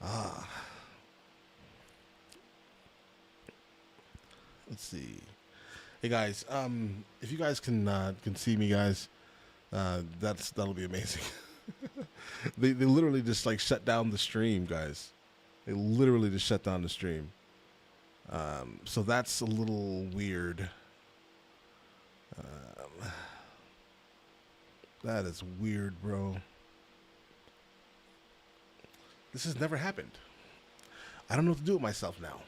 Ah, let's see. Hey guys, if you guys can see me, guys, that'll be amazing. They literally just like shut down the stream, guys. They literally just shut down the stream. So that's a little weird. That is weird, bro. This has never happened. I don't know what to do with myself now.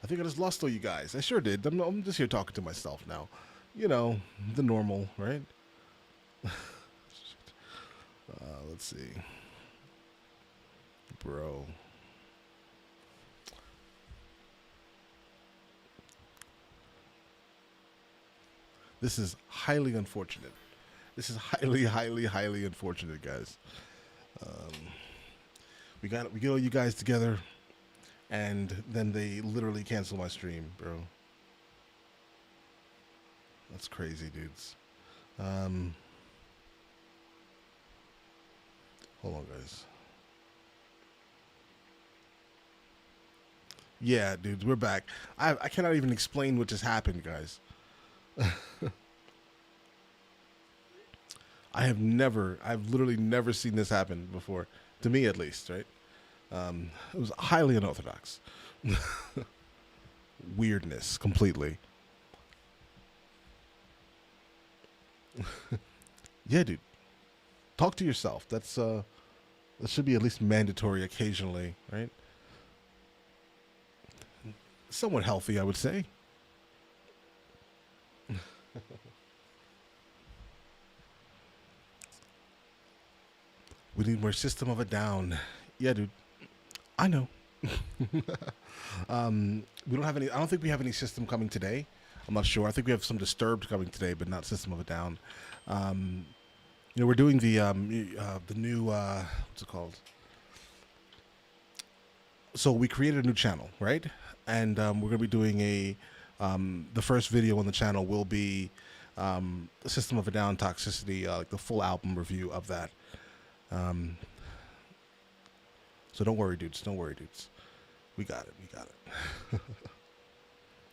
I think I just lost all you guys. I sure did. I'm just here talking to myself now. You know, the normal, right? Let's see. Bro. This is highly unfortunate. This is highly, highly, highly unfortunate, guys. Um, we get all you guys together, and then they literally cancel my stream, bro. That's crazy, dudes. Hold on, guys. Yeah, dudes, we're back. I cannot even explain what just happened, guys. I've literally never seen this happen before, to me at least, right? It was highly unorthodox. Weirdness, completely. Yeah, dude. Talk to yourself. That should be at least mandatory occasionally, right? Somewhat healthy, I would say. We need more System of a Down. Yeah, dude. I know. We don't have any. I don't think we have any System coming today. I'm not sure. I think we have some Disturbed coming today, but not System of a Down. We're doing the new what's it called? So we created a new channel, right? And we're gonna be doing the first video on the channel will be System of a Down Toxicity, like the full album review of that. So don't worry, dudes. Don't worry, dudes. We got it. We got it.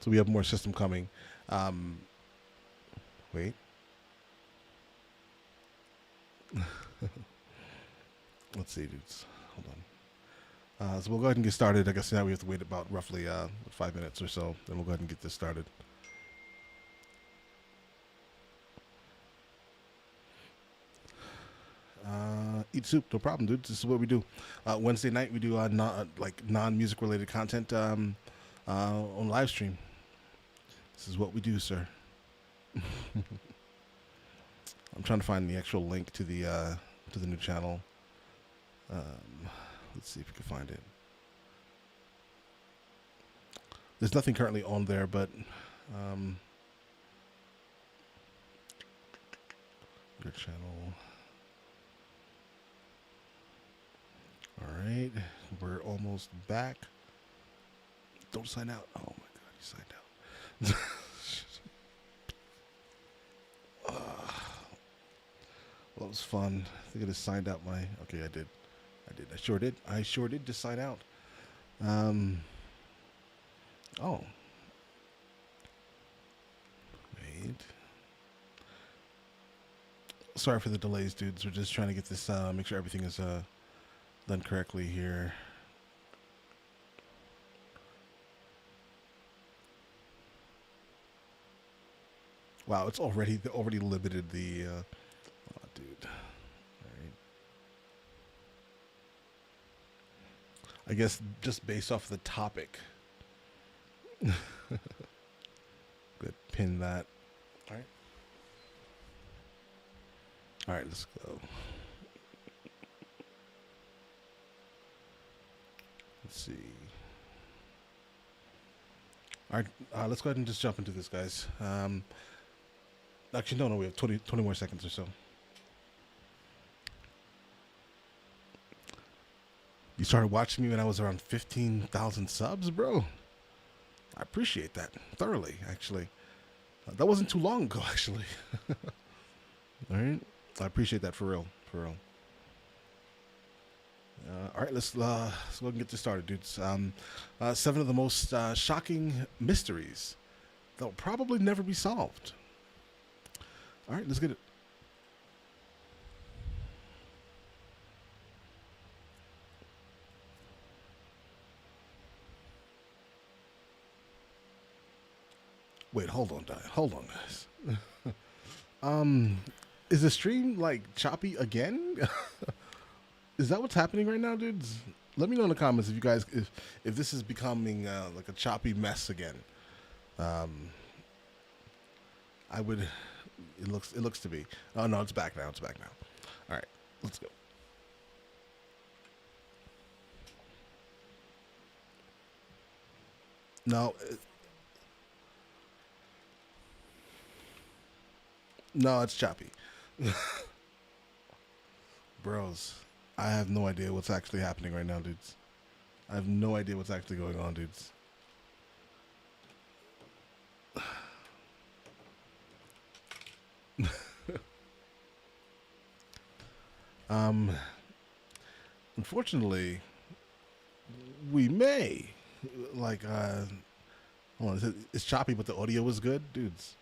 So we have more System coming. Wait. Let's see, dudes. Hold on. So we'll go ahead and get started. I guess now we have to wait about roughly 5 minutes or so. Then we'll go ahead and get this started. Eat soup, no problem, dude. This is what we do. Wednesday night we do non-music related content on live stream. This is what we do, sir. I'm trying to find the actual link to the new channel. Let's see if we can find it. There's nothing currently on there, but your channel. All right, we're almost back. Don't sign out. Oh my God, you signed out. Well, it was fun. I think I just signed out my. Okay, I did. I sure did. I sure did just sign out. Oh. Wait. Sorry for the delays, dudes. We're just trying to get this. Make sure everything is done correctly here. Wow, it's already limited the. Oh, dude. All right. I guess just based off the topic. Good. Pin that. All right. All right. Let's go. Let's see. All right, let's go ahead and just jump into this, guys. Actually, no, we have 20 more seconds or so. You started watching me when I was around 15,000 subs, bro. I appreciate that thoroughly, actually. That wasn't too long ago, actually. All right, I appreciate that for real, for real. All right, let's go ahead and get this started, dudes. 7 of the most shocking mysteries that'll probably never be solved. All right, let's get it. Wait, hold on, guys. Is the stream like choppy again? Is that what's happening right now, dudes? Let me know in the comments if you guys if this is becoming like a choppy mess again. I would. It looks to be. Oh no, it's back now. It's back now. All right, let's go. No. No, it's choppy. Bros, I have no idea what's actually happening right now, dudes. I have no idea what's actually going on, dudes. Unfortunately, we may like hold on, it's choppy, but the audio was good, dudes.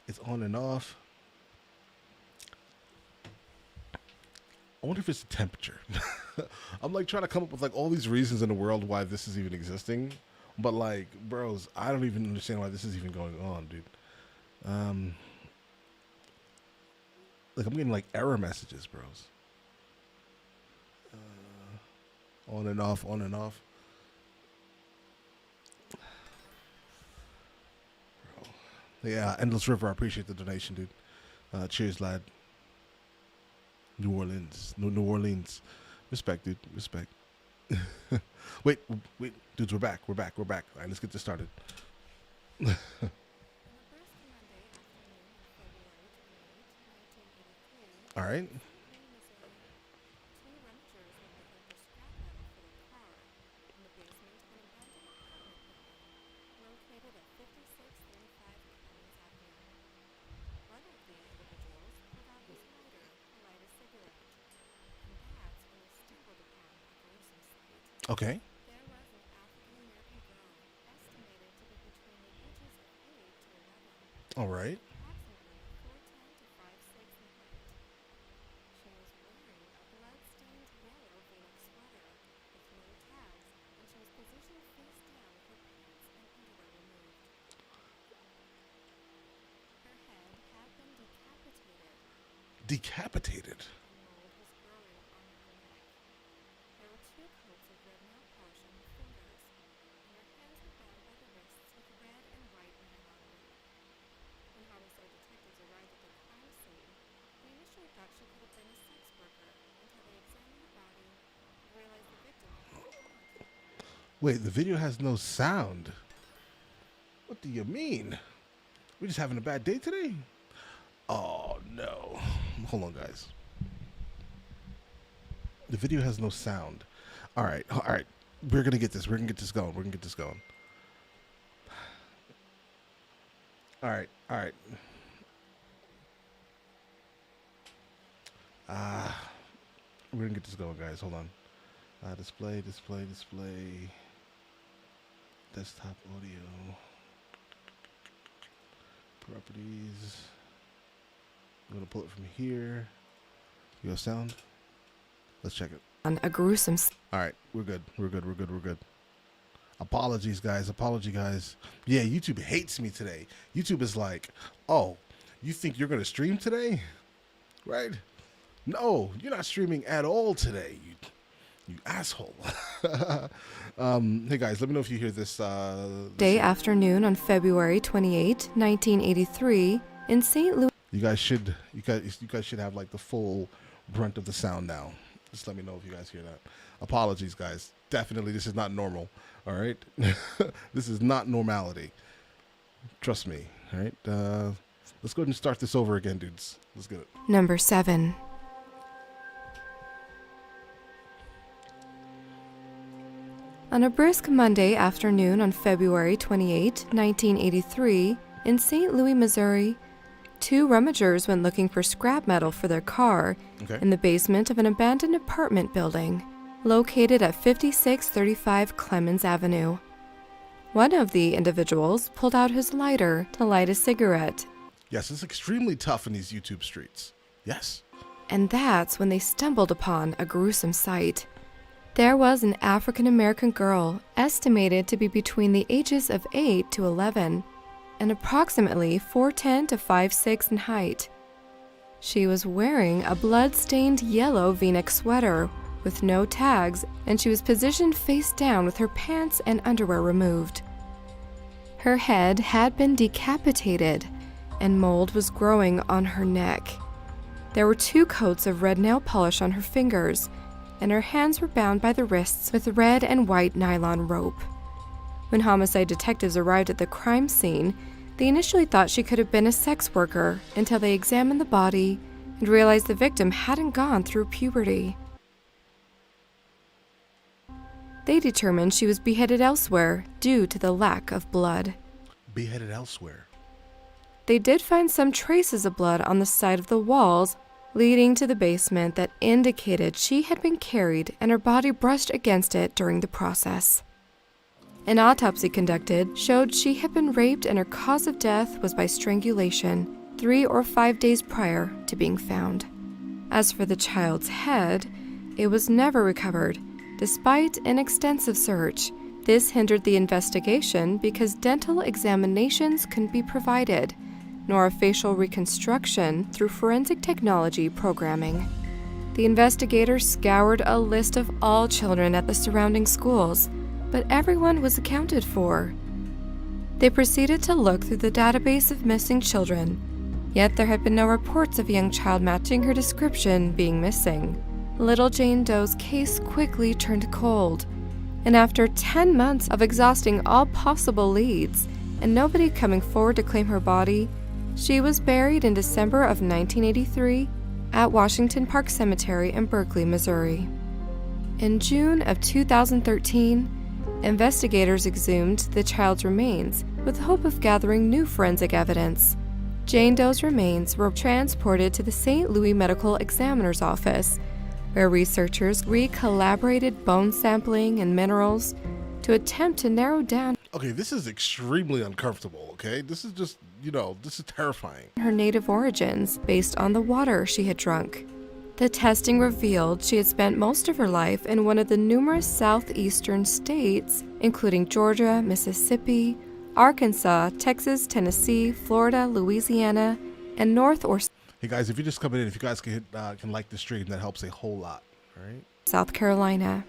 It's on and off. I wonder if it's the temperature. I'm like trying to come up with like all these reasons in the world why this is even existing, but like, bros, I don't even understand why this is even going on, dude. Like I'm getting like error messages, bros. On and off, on and off. Bro. Yeah, Endless River, I appreciate the donation, dude. Cheers, lad. New Orleans. Respect, dude. Respect. wait, dudes, we're back. All right, let's get this started. All right. Okay. All right. Decapitated. Wait, the video has no sound. What do you mean? We just having a bad day today? Oh no. Hold on, guys. The video has no sound. All right. We're gonna get this. We're gonna get this going. All right. We're gonna get this going, guys. Hold on. Display. Desktop audio. Properties. I'm gonna pull it from here. You have sound? Let's check it. On a gruesome. All right, we're good. Apologies, guys. Yeah, YouTube hates me today. YouTube is like, oh, you think you're gonna stream today, right? No, you're not streaming at all today. You asshole. Hey guys, let me know if you hear this. Day afternoon on February 28, 1983, in St. Louis. You guys should have like the full brunt of the sound now. Just let me know if you guys hear that. Apologies, guys. Definitely, this is not normal. All right, this is not normality. Trust me. All right, let's go ahead and start this over again, dudes. Let's get it. Number 7. On a brisk Monday afternoon on February 28, 1983, in St. Louis, Missouri, 2 rummagers went looking for scrap metal for their car in the basement of an abandoned apartment building located at 5635 Clemens Avenue. One of the individuals pulled out his lighter to light a cigarette. Yes, it's extremely tough in these YouTube streets. Yes. And that's when they stumbled upon a gruesome sight. There was an African-American girl estimated to be between the ages of 8 to 11 and approximately 4'10" to 5'6" in height. She was wearing a blood-stained yellow V-neck sweater with no tags, and she was positioned face down with her pants and underwear removed. Her head had been decapitated, and mold was growing on her neck. There were 2 coats of red nail polish on her fingers, and her hands were bound by the wrists with red and white nylon rope. When homicide detectives arrived at the crime scene, they initially thought she could have been a sex worker until they examined the body and realized the victim hadn't gone through puberty. They determined she was beheaded elsewhere due to the lack of blood. Beheaded elsewhere. They did find some traces of blood on the side of the walls leading to the basement that indicated she had been carried and her body brushed against it during the process. An autopsy conducted showed she had been raped and her cause of death was by strangulation 3 or 5 days prior to being found. As for the child's head, it was never recovered, despite an extensive search. This hindered the investigation because dental examinations couldn't be provided, nor a facial reconstruction through forensic technology programming. The investigators scoured a list of all children at the surrounding schools, but everyone was accounted for. They proceeded to look through the database of missing children, yet there had been no reports of a young child matching her description being missing. Little Jane Doe's case quickly turned cold, and after 10 months of exhausting all possible leads and nobody coming forward to claim her body, she was buried in December of 1983 at Washington Park Cemetery in Berkeley, Missouri. In June of 2013, investigators exhumed the child's remains with the hope of gathering new forensic evidence. Jane Doe's remains were transported to the St. Louis Medical Examiner's Office, where researchers re-collaborated bone sampling and minerals to attempt to narrow down Okay, this is extremely uncomfortable, okay? This is just, this is terrifying. her native origins based on the water she had drunk. The testing revealed she had spent most of her life in one of the numerous southeastern states, including Georgia, Mississippi, Arkansas, Texas, Tennessee, Florida, Louisiana, and North or Hey guys, if you're just coming in, if you guys can like the stream, that helps a whole lot, all right? South Carolina.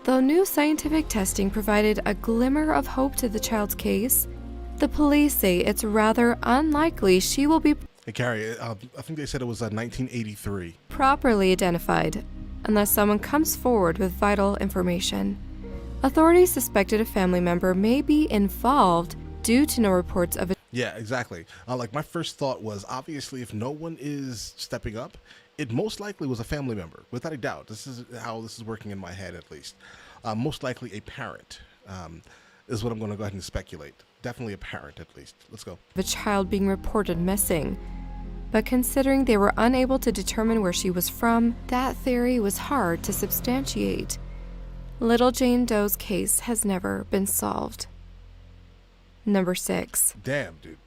Though new scientific testing provided a glimmer of hope to the child's case, the police say it's rather unlikely she will be Hey Carrie, I think they said it was 1983. properly identified unless someone comes forward with vital information. Authorities suspected a family member may be involved due to no reports of a Yeah, exactly. Like my first thought was, obviously, if no one is stepping up, it most likely was a family member, without a doubt. This is how this is working in my head, at least. Most likely a parent is what I'm going to go ahead and speculate. Definitely a parent, at least. Let's go. a child being reported missing. But considering they were unable to determine where she was from, that theory was hard to substantiate. Little Jane Doe's case has never been solved. Number 6. Damn, dude.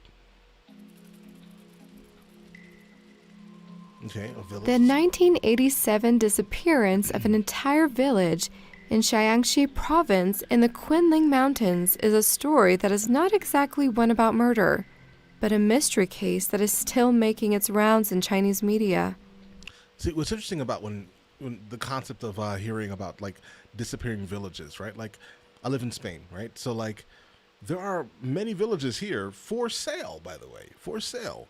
Okay, a village. The 1987 disappearance of an entire village in Shaanxi province in the Kunling Mountains is a story that is not exactly one about murder, but a mystery case that is still making its rounds in Chinese media. See, what's interesting about when the concept of hearing about like disappearing villages, right? Like, I live in Spain, right? So like, there are many villages here for sale, by the way, for sale,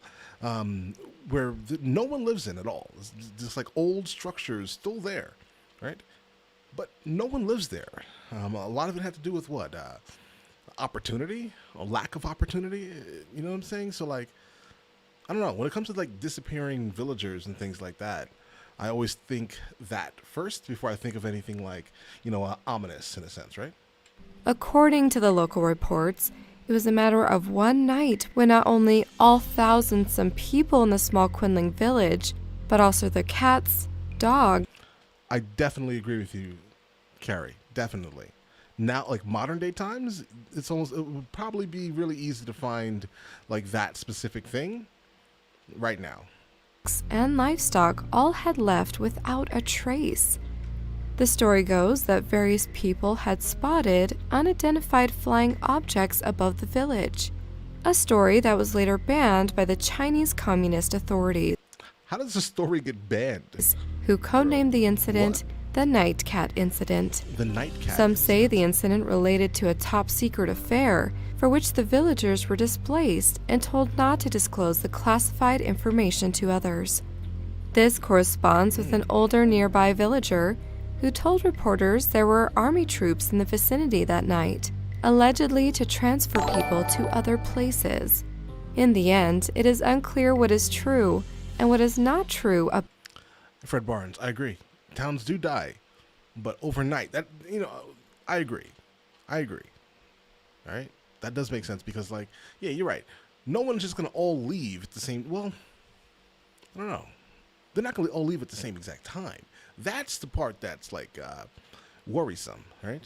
where no one lives in at all. It's just like old structures still there, right? But no one lives there. A lot of it had to do with what? Opportunity, or lack of opportunity. You know what I'm saying? So like, I don't know. When it comes to like disappearing villagers and things like that, I always think that first before I think of anything like, ominous in a sense, right? According to the local reports, it was a matter of one night when not only all thousands some people in the small Quinlan village, but also their cats, dogs. I definitely agree with you, Carrie. Definitely. Now, like modern day times, it would probably be really easy to find like that specific thing right now. And livestock all had left without a trace. The story goes that various people had spotted unidentified flying objects above the village, a story that was later banned by the Chinese Communist authorities, How does the story get banned? who codenamed the incident the Night Cat Incident. The Night Cat. Some say the incident related to a top-secret affair for which the villagers were displaced and told not to disclose the classified information to others. This corresponds with an older nearby villager who told reporters there were army troops in the vicinity that night, allegedly to transfer people to other places. In the end, it is unclear what is true and what is not true. Fred Barnes, I agree. Towns do die, but overnight, I agree. All right? That does make sense because, like, yeah, you're right. No one's just going to all leave at the same, well, I don't know. They're not going to all leave at the same exact time. That's the part that's, like, worrisome, right?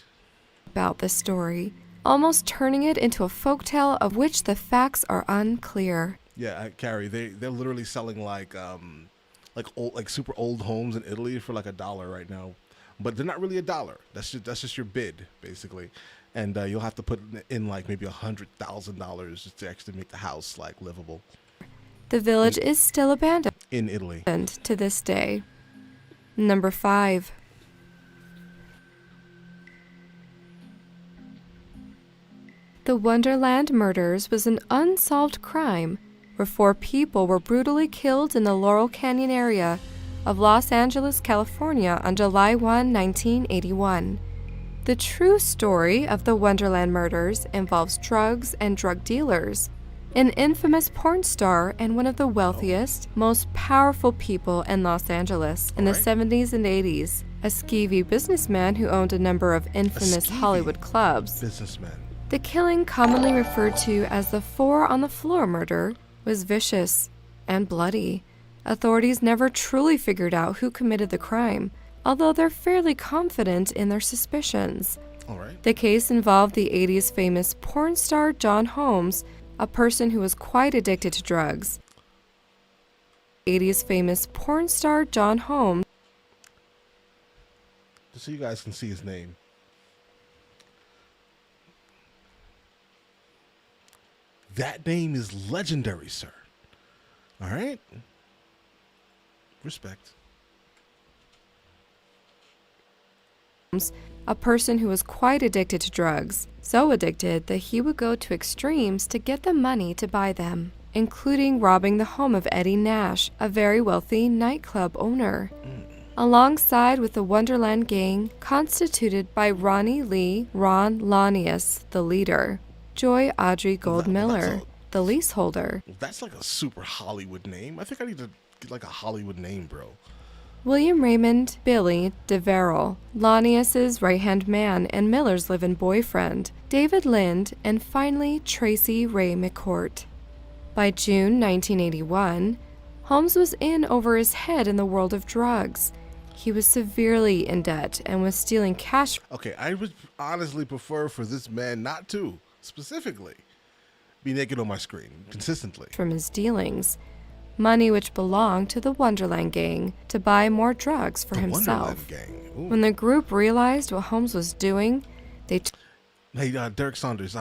About this story, almost turning it into a folktale of which the facts are unclear. Yeah, Carrie, they're literally selling, like super old homes in Italy for like $1 right now, but they're not really $1. That's just your bid basically, and you'll have to put in like maybe $100,000 just to actually make the house like livable. The village is still abandoned In Italy. to this day. Number 5. The Wonderland murders was an unsolved crime where 4 people were brutally killed in the Laurel Canyon area of Los Angeles, California on July 1, 1981. The true story of the Wonderland murders involves drugs and drug dealers, an infamous porn star and one of the wealthiest, most powerful people in Los Angeles in the 70s and 80s, a skeevy businessman who owned a number of infamous Hollywood clubs. Businessman. The killing, commonly referred to as the 4 on the floor murder, was vicious and bloody. Authorities never truly figured out who committed the crime, although they're fairly confident in their suspicions. All right. The case involved the 80s famous porn star John Holmes, a person who was quite addicted to drugs. 80s famous porn star John Holmes. Just so you guys can see his name. That name is legendary, sir. All right? Respect. A person who was quite addicted to drugs, so addicted that he would go to extremes to get the money to buy them, including robbing the home of Eddie Nash, a very wealthy nightclub owner. Alongside with the Wonderland gang constituted by Ronnie Lee Ron Lanius, the leader, Joy Audrey Goldmiller, the leaseholder. That's like a super Hollywood name. I think I need to get like a Hollywood name, bro. William Raymond Billy DeVerrell, Lanius's right-hand man and Miller's live-in boyfriend, David Lind, and finally Tracy Ray McCourt. By June 1981, Holmes was in over his head in the world of drugs. He was severely in debt and was stealing cash. Okay, I would honestly prefer for this man not to, specifically, be naked on my screen consistently. From his dealings, money which belonged to the Wonderland gang to buy more drugs for himself. When the group realized what Holmes was doing, they... Hey, Derek Saunders,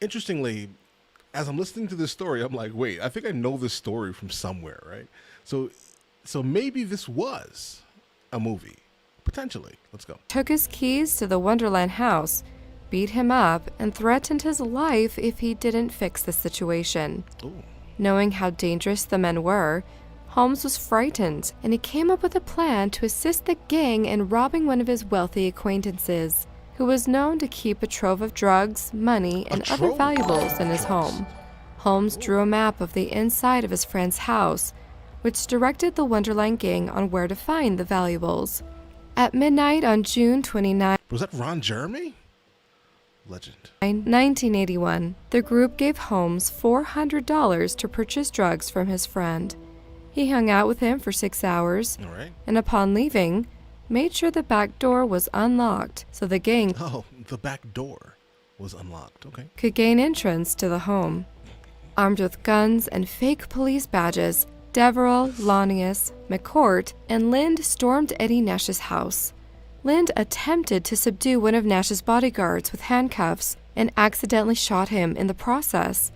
interestingly, as I'm listening to this story, I'm like, wait, I think I know this story from somewhere, right? So maybe this was a movie. Potentially. Let's go. Took his keys to the Wonderland house, beat him up, and threatened his life if he didn't fix the situation. Ooh. Knowing how dangerous the men were, Holmes was frightened, and he came up with a plan to assist the gang in robbing one of his wealthy acquaintances, who was known to keep a trove of drugs, money, and other valuables in his home. Holmes drew a map of the inside of his friend's house, which directed the Wonderland gang on where to find the valuables. At midnight on June 29... Was that Ron Jeremy? Legend. In 1981, the group gave Holmes $400 to purchase drugs from his friend. He hung out with him for 6 hours, All right. and upon leaving, made sure the back door was unlocked so the gang Oh, the back door was unlocked. Okay. could gain entrance to the home. Armed with guns and fake police badges, Deverell, Lanius, McCourt, and Lind stormed Eddie Nash's house. Lind attempted to subdue one of Nash's bodyguards with handcuffs and accidentally shot him in the process.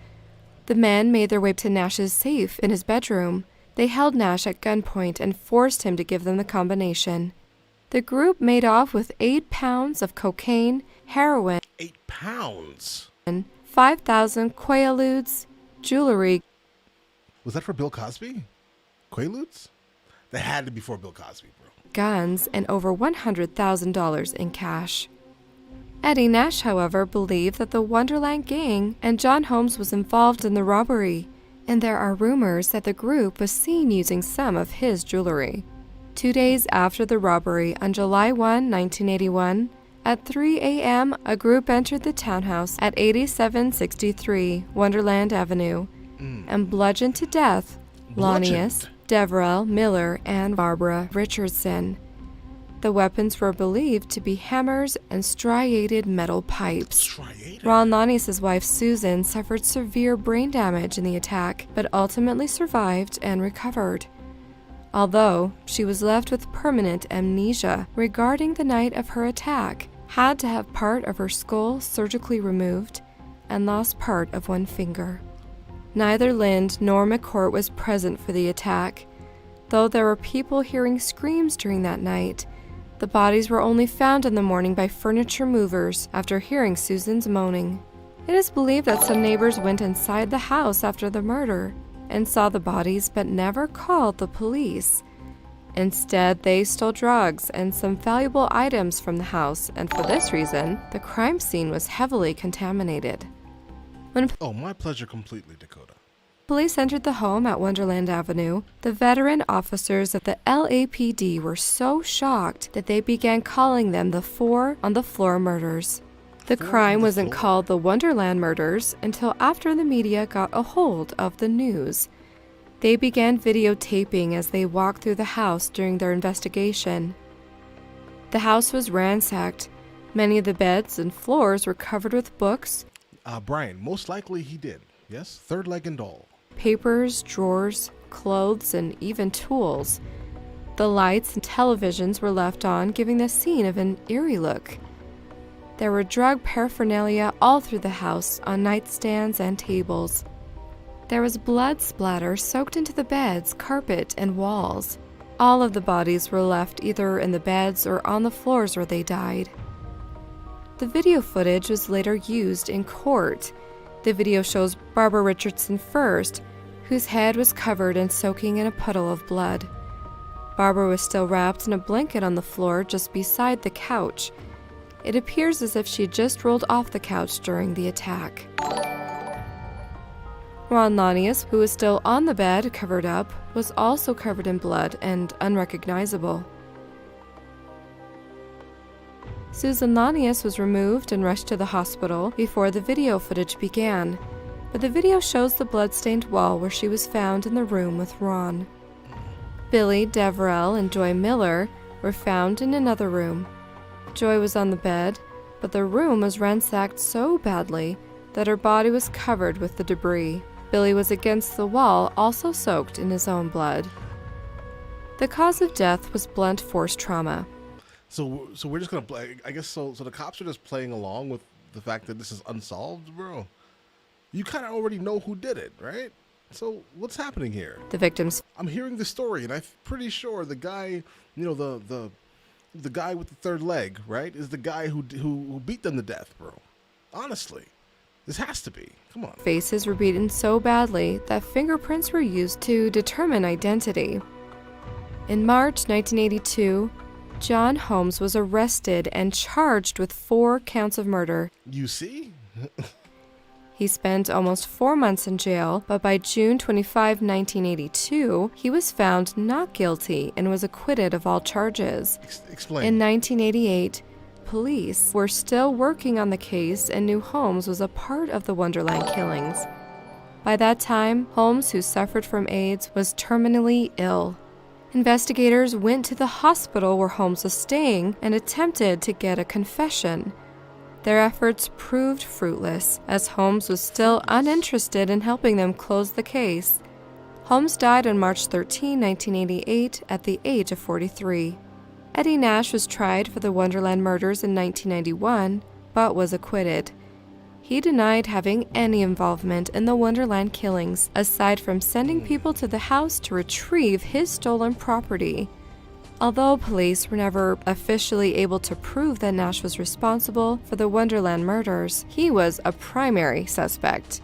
The men made their way to Nash's safe in his bedroom. They held Nash at gunpoint and forced him to give them the combination. The group made off with 8 pounds of cocaine, heroin, 8 pounds. 5,000 quaaludes, jewelry, Was that for Bill Cosby? Quaaludes? That had to be for Bill Cosby, bro. guns, and over $100,000 in cash. Eddie Nash, however, believed that the Wonderland gang and John Holmes was involved in the robbery, and there are rumors that the group was seen using some of his jewelry. 2 days after the robbery, on July 1, 1981, at 3 a.m., a group entered the townhouse at 8763 Wonderland Avenue and bludgeoned to death Lanius, Deverell, Miller, and Barbara Richardson. The weapons were believed to be hammers and striated metal pipes. Striated? Ron Lanius' wife Susan suffered severe brain damage in the attack, but ultimately survived and recovered. Although she was left with permanent amnesia regarding the night of her attack, had to have part of her skull surgically removed, and lost part of one finger. Neither Lind nor McCourt was present for the attack. Though there were people hearing screams during that night, the bodies were only found in the morning by furniture movers after hearing Susan's moaning. It is believed that some neighbors went inside the house after the murder and saw the bodies but never called the police. Instead, they stole drugs and some valuable items from the house, and for this reason, the crime scene was heavily contaminated. When Oh, my pleasure completely, Dakota. police entered the home at Wonderland Avenue, the veteran officers of the LAPD were so shocked that they began calling them the 4 on the floor murders. The Four on crime the wasn't floor. called the Wonderland murders until after the media got a hold of the news. They began videotaping as they walked through the house during their investigation. The house was ransacked. Many of the beds and floors were covered with books, Brian, most likely he did. Yes? Third leg and all. papers, drawers, clothes, and even tools. The lights and televisions were left on, giving the scene of an eerie look. There were drug paraphernalia all through the house, on nightstands and tables. There was blood splatter soaked into the beds, carpet, and walls. All of the bodies were left either in the beds or on the floors where they died. The video footage was later used in court. The video shows Barbara Richardson first, whose head was covered and soaking in a puddle of blood. Barbara was still wrapped in a blanket on the floor just beside the couch. It appears as if she had just rolled off the couch during the attack. Ron Lanius, who was still on the bed, covered up, was also covered in blood and unrecognizable. Susan Lanius was removed and rushed to the hospital before the video footage began, but the video shows the blood-stained wall where she was found in the room with Ron. Billy, Deverell, and Joy Miller were found in another room. Joy was on the bed, but the room was ransacked so badly that her body was covered with the debris. Billy was against the wall, also soaked in his own blood. The cause of death was blunt force trauma. So we're just gonna play. I guess so. So the cops are just playing along with the fact that this is unsolved, bro. You kind of already know who did it, right? So what's happening here? The victims I'm hearing the story, and I'm pretty sure the guy, you know, the guy with the third leg, right, is the guy who beat them to death, bro. Honestly, this has to be. Come on. faces were beaten so badly that fingerprints were used to determine identity. In March 1982, John Holmes was arrested and charged with 4 counts of murder. You see? He spent almost 4 months in jail, but by June 25, 1982, he was found not guilty and was acquitted of all charges. Explain. In 1988, police were still working on the case and knew Holmes was a part of the Wonderland killings. By that time, Holmes, who suffered from AIDS, was terminally ill. Investigators went to the hospital where Holmes was staying and attempted to get a confession. Their efforts proved fruitless, as Holmes was still uninterested in helping them close the case. Holmes died on March 13, 1988, at the age of 43. Eddie Nash was tried for the Wonderland murders in 1991, but was acquitted. He denied having any involvement in the Wonderland killings, aside from sending people to the house to retrieve his stolen property. Although police were never officially able to prove that Nash was responsible for the Wonderland murders, he was a primary suspect.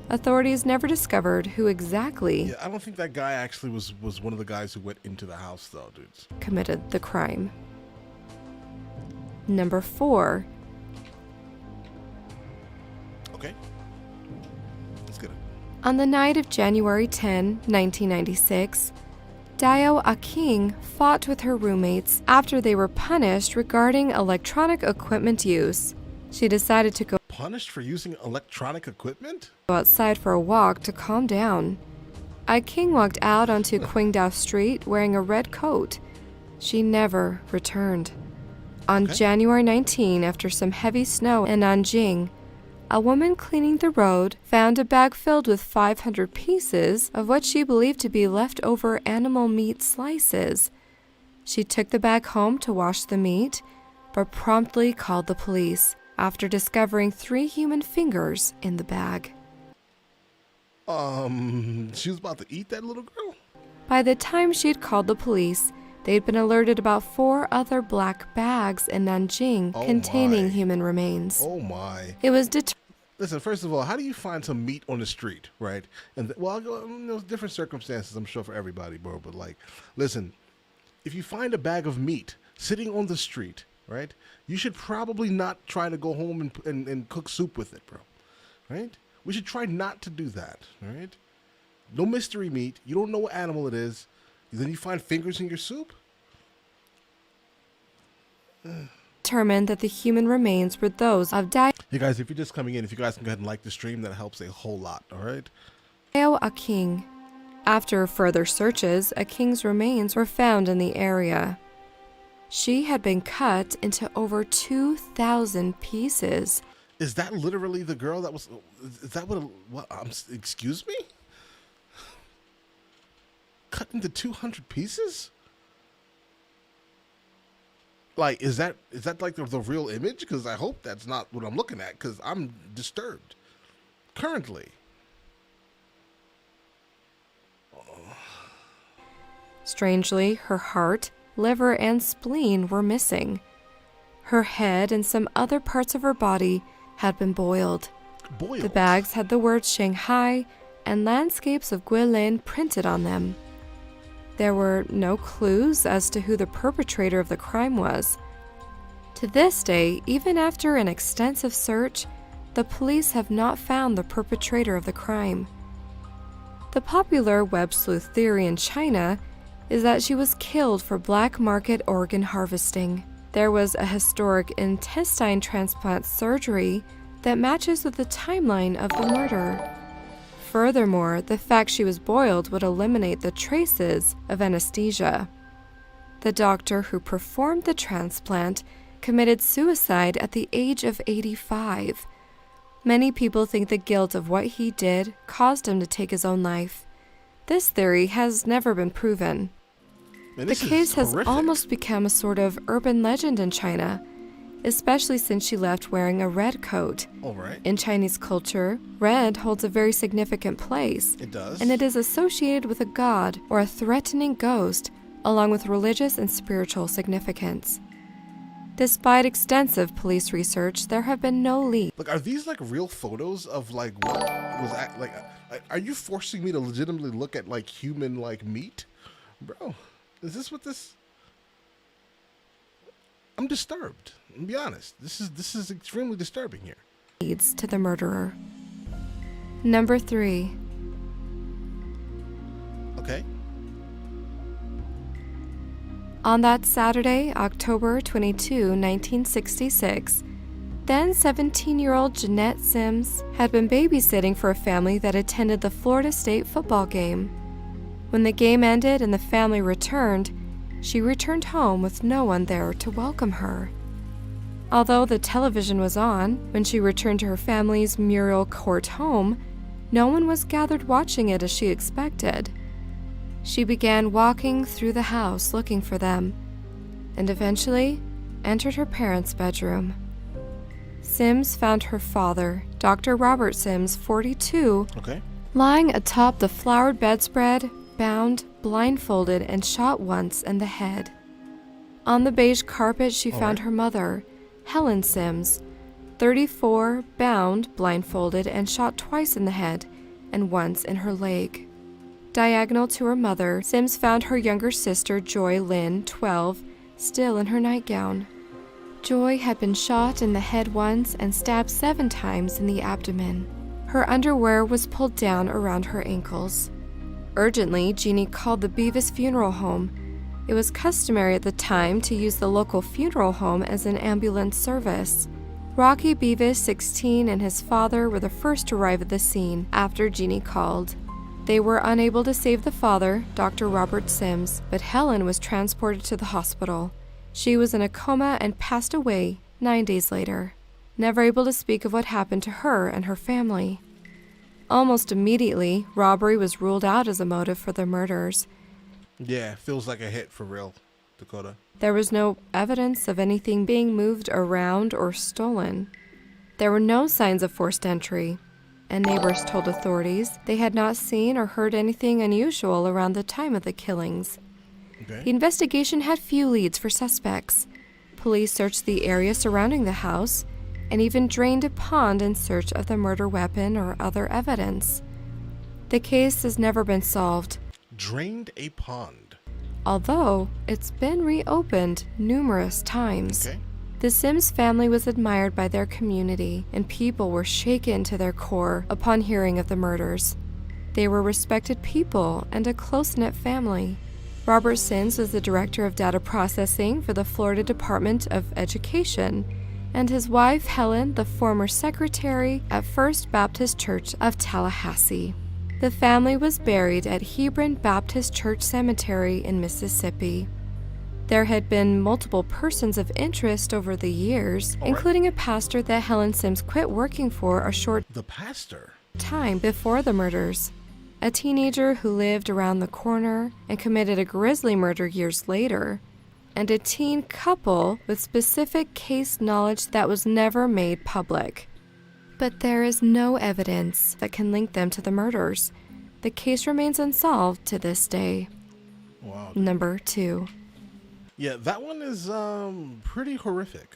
Authorities never discovered who exactly Yeah, I don't think that guy actually was one of the guys who went into the house, though, dudes. committed the crime. Number 4. Okay. Let's get it. On the night of January 10, 1996, Dayo Aking fought with her roommates after they were punished regarding electronic equipment use. She decided to go Punished for using electronic equipment? outside for a walk to calm down. Aking walked out onto Qingdao Street wearing a red coat. She never returned. On Okay. January 19, after some heavy snow in Nanjing, a woman cleaning the road found a bag filled with 500 pieces of what she believed to be leftover animal meat slices. She took the bag home to wash the meat, but promptly called the police after discovering 3 human fingers in the bag. She was about to eat that little girl? By the time she'd called the police, they'd been alerted about 4 other black bags in Nanjing Oh containing my. human remains. Oh my. It was Listen, first of all, how do you find some meat on the street, right? And there's different circumstances, I'm sure, for everybody, bro. But like, listen, if you find a bag of meat sitting on the street, right, you should probably not try to go home and cook soup with it, bro. Right? We should try not to do that, right? No mystery meat. You don't know what animal it is. Then you find fingers in your soup? determined that the human remains were those of Dayo Hey guys, if you're just coming in, if you guys can go ahead and like the stream, that helps a whole lot, all right? Aking. After further searches, Aking's remains were found in the area. She had been cut into over 2,000 pieces. Is that literally the girl that was? Is that what? Excuse me? Cut into 200 pieces? Like, is that like the real image? Because I hope that's not what I'm looking at. Because I'm disturbed currently. Strangely, her heart, liver, and spleen were missing. Her head and some other parts of her body had been boiled. Boiled. The bags had the words Shanghai and landscapes of Guilin printed on them. There were no clues as to who the perpetrator of the crime was. To this day, even after an extensive search, the police have not found the perpetrator of the crime. The popular web sleuth theory in China is that she was killed for black market organ harvesting. There was a historic intestine transplant surgery that matches with the timeline of the murder. Furthermore, the fact she was boiled would eliminate the traces of anesthesia. The doctor who performed the transplant committed suicide at the age of 85. Many people think the guilt of what he did caused him to take his own life. This theory has never been proven. Man, The this is case has horrific. almost become a sort of urban legend in China, especially since she left wearing a red coat. All right. In Chinese culture, red holds a very significant place, It does. and it is associated with a god or a threatening ghost, along with religious and spiritual significance. Despite extensive police research, there have been no leads. Like, are these like real photos of like what was like? Are you forcing me to legitimately look at like human like meat, bro? Is this what this? I'm disturbed. I'll be honest. This is extremely disturbing here. Leads to the murderer. Number 3. Okay. On that Saturday, October 22, 1966, then 17-year-old Jeanette Sims had been babysitting for a family that attended the Florida State football game. When the game ended and the family returned, she returned home with no one there to welcome her. Although the television was on, when she returned to her family's Muriel Court home, no one was gathered watching it as she expected. She began walking through the house looking for them, and eventually entered her parents' bedroom. Sims found her father, Dr. Robert Sims, 42, lying atop the flowered bedspread, bound, blindfolded, and shot once in the head. On the beige carpet, she found her mother, Helen Sims, 34, bound, blindfolded, and shot twice in the head and once in her leg. Diagonal to her mother, Sims found her younger sister, Joy Lynn, 12, still in her nightgown. Joy had been shot in the head once and stabbed 7 times in the abdomen. Her underwear was pulled down around her ankles. Urgently, Jeannie called the Beavis Funeral Home. It was customary at the time to use the local funeral home as an ambulance service. Rocky Beavis, 16, and his father were the first to arrive at the scene after Jeannie called. They were unable to save the father, Dr. Robert Sims, but Helen was transported to the hospital. She was in a coma and passed away 9 days later, never able to speak of what happened to her and her family. Almost immediately, robbery was ruled out as a motive for the murders. Yeah, feels like a hit for real, Dakota. There was no evidence of anything being moved around or stolen. There were no signs of forced entry, and neighbors told authorities they had not seen or heard anything unusual around the time of the killings. The investigation had few leads for suspects. Police searched the area surrounding the house and even drained a pond in search of the murder weapon or other evidence. The case has never been solved. Drained a pond. Although it's been reopened numerous times. The Sims family was admired by their community, and people were shaken to their core upon hearing of the murders. They were respected people and a close-knit family. Robert Sims was the director of data processing for the Florida Department of Education, and his wife, Helen, the former secretary at First Baptist Church of Tallahassee. The family was buried at Hebron Baptist Church Cemetery in Mississippi. There had been multiple persons of interest over the years, including a pastor that Helen Sims quit working for a short time before the murders, a teenager who lived around the corner and committed a grisly murder years later, and a teen couple with specific case knowledge that was never made public. But there is no evidence that can link them to the murders. The case remains unsolved to this day. Wow. Number 2. Yeah, that one is pretty horrific.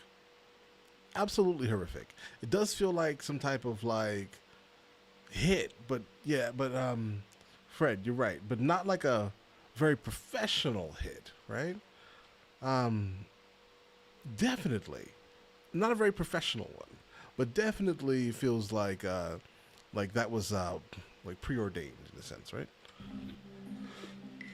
Absolutely horrific. It does feel like some type of like hit, but Fred, you're right, but not like a very professional hit, right? Definitely not a very professional one, but definitely feels like that was like preordained in a sense, right?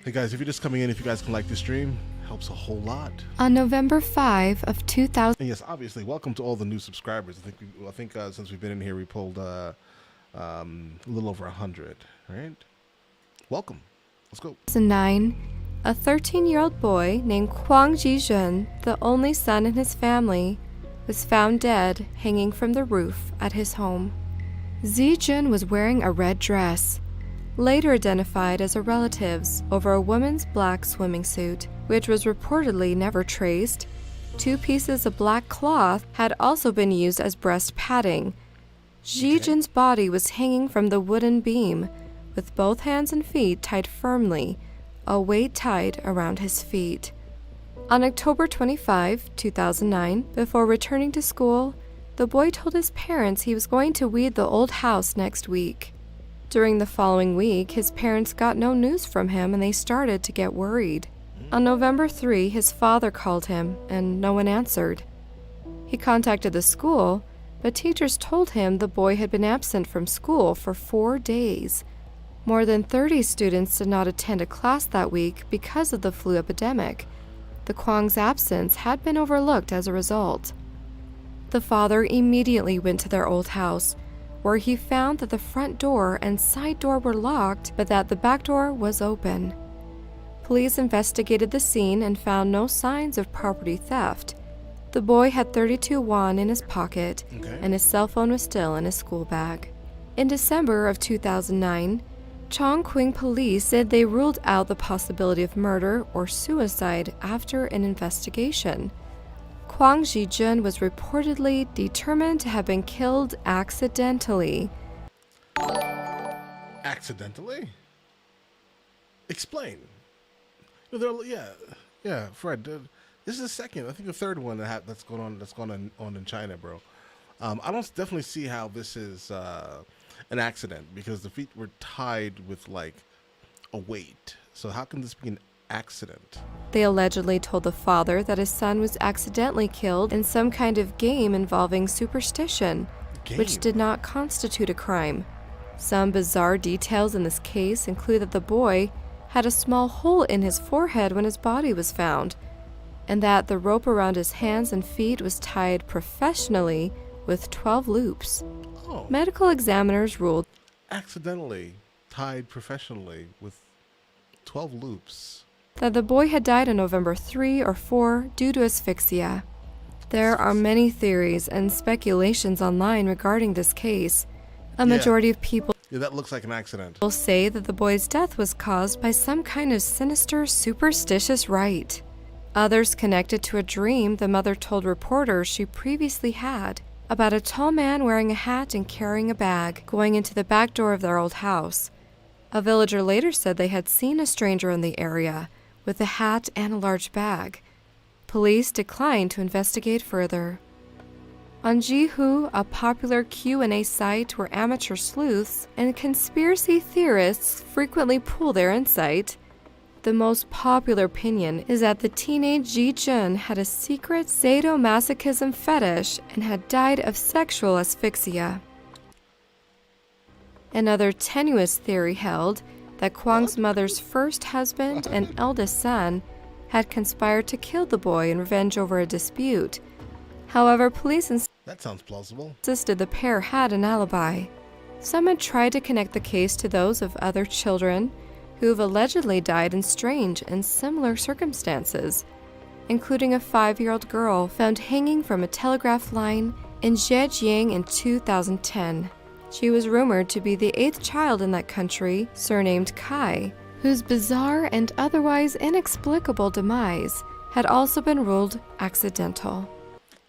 Hey guys, if you're just coming in, if you guys can like this stream, helps a whole lot. On November 5 of 2000. And yes, obviously, welcome to all the new subscribers. I think since we've been in here, we pulled a little over 100, right? Welcome. Let's go. 2009, a 13-year-old boy named Kwang Ji-jun, the only son in his family, was found dead hanging from the roof at his home. Ji-jun was wearing a red dress, later identified as a relative's, over a woman's black swimming suit, which was reportedly never traced. 2 pieces of black cloth had also been used as breast padding. Ji-jun's body was hanging from the wooden beam, with both hands and feet tied firmly, a weight tied around his feet. On October 25, 2009, before returning to school, the boy told his parents he was going to weed the old house next week. During the following week, his parents got no news from him and they started to get worried. On November 3, his father called him and no one answered. He contacted the school, but teachers told him the boy had been absent from school for 4 days. More than 30 students did not attend a class that week because of the flu epidemic. The Kwang's absence had been overlooked as a result. The father immediately went to their old house, where he found that the front door and side door were locked, but that the back door was open. Police investigated the scene and found no signs of property theft. The boy had 32 won in his pocket, and his cell phone was still in his school bag. In December of 2009, Chongqing police said they ruled out the possibility of murder or suicide after an investigation. Kwang Ji-jun was reportedly determined to have been killed accidentally. Accidentally? Explain. Yeah, Fred. This is the second, I think the third one that's going on in China, bro. I don't definitely see how this is an accident, because the feet were tied with like a weight. So how can this be an accident? They allegedly told the father that his son was accidentally killed in some kind of game involving superstition, which did not constitute a crime. Some bizarre details in this case include that the boy had a small hole in his forehead when his body was found, and that the rope around his hands and feet was tied professionally with 12 loops. Oh. Medical examiners ruled Accidentally tied professionally with 12 loops. That the boy had died on November 3 or 4 due to asphyxia. There are many theories and speculations online regarding this case. A majority of people that looks like an accident. will say that the boy's death was caused by some kind of sinister, superstitious rite. Others connect it to a dream the mother told reporters she previously had about a tall man wearing a hat and carrying a bag going into the back door of their old house. A villager later said they had seen a stranger in the area with a hat and a large bag. Police declined to investigate further. On Jihu, a popular Q&A site where amateur sleuths and conspiracy theorists frequently pool their insight, the most popular opinion is that the teenage Ji-jun had a secret sadomasochism fetish and had died of sexual asphyxia. Another tenuous theory held that Kwang's mother's first husband and eldest son had conspired to kill the boy in revenge over a dispute. However, police that sounds plausible. Insisted the pair had an alibi. Some had tried to connect the case to those of other children who have allegedly died in strange and similar circumstances, including a 5-year-old girl found hanging from a telegraph line in Zhejiang in 2010. She was rumored to be the 8th child in that country, surnamed Kai, whose bizarre and otherwise inexplicable demise had also been ruled accidental.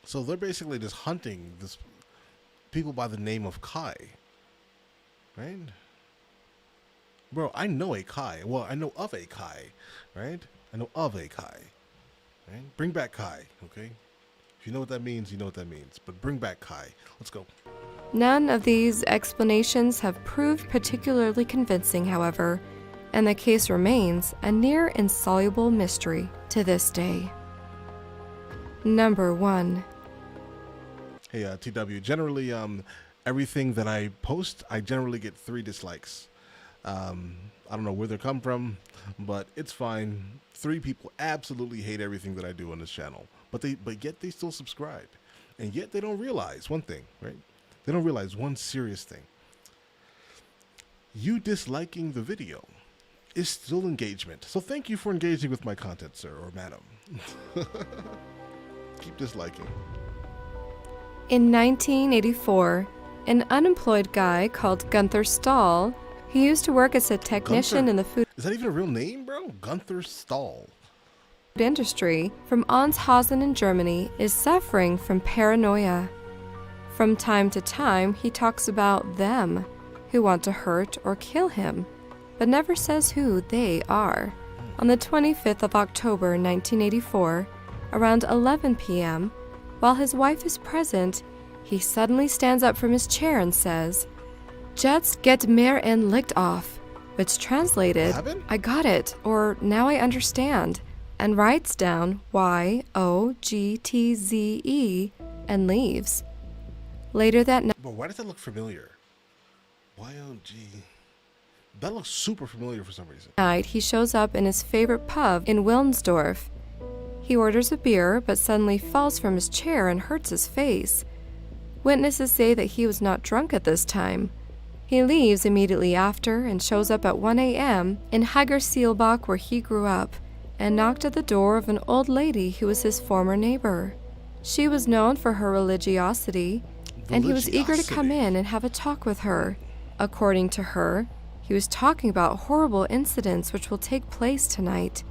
So they're basically just hunting this people by the name of Kai, right? Bro, I know a Kai. Well, I know of a Kai, right? I know of a Kai, right? Bring back Kai, okay? If you know what that means, you know what that means. But bring back Kai. Let's go. None of these explanations have proved particularly convincing, however, and the case remains a near insoluble mystery to this day. Number 1. Hey, TW. Generally, everything that I post, I generally get 3 dislikes. I don't know where they come from, but it's fine. 3 people absolutely hate everything that I do on this channel, but yet they still subscribe, and yet they don't realize one thing, right? They don't realize one serious thing. You disliking the video is still engagement. So thank you for engaging with my content, sir or madam. Keep disliking. In 1984, an unemployed guy called Gunther Stahl, who used to work as a technician in the food Is that even a real name, bro? Gunther Stahl. industry from Onshausen in Germany, is suffering from paranoia. From time to time, he talks about them who want to hurt or kill him, but never says who they are. On the 25th of October 1984, around 11 p.m., while his wife is present, he suddenly stands up from his chair and says, "Just get mir and licked off," which translated, "I got it," or "now I understand," and writes down YOGTZE and leaves. Later that night, But why does that look familiar? YOG. That looks super familiar for some reason. he shows up in his favorite pub in Wilnsdorf. He orders a beer, but suddenly falls from his chair and hurts his face. Witnesses say that he was not drunk at this time. He leaves immediately after and shows up at 1 a.m. in Hagerseelbach, where he grew up, and knocked at the door of an old lady who was his former neighbor. She was known for her religiosity, and he was eager to come in and have a talk with her. According to her, he was talking about horrible incidents which will take place tonight.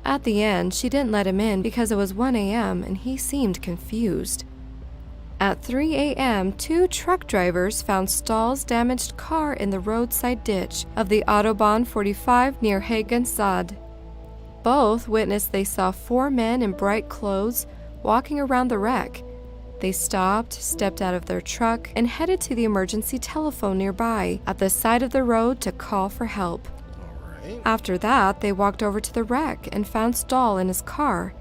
At the end, she didn't let him in because it was 1 a.m. and he seemed confused. At 3 a.m., 2 truck drivers found Stahl's damaged car in the roadside ditch of the Autobahn 45 near Hagenstadt. Both witnessed they saw 4 men in bright clothes walking around the wreck. They stopped, stepped out of their truck, and headed to the emergency telephone nearby at the side of the road to call for help. After that, they walked over to the wreck and found Stahl in his car.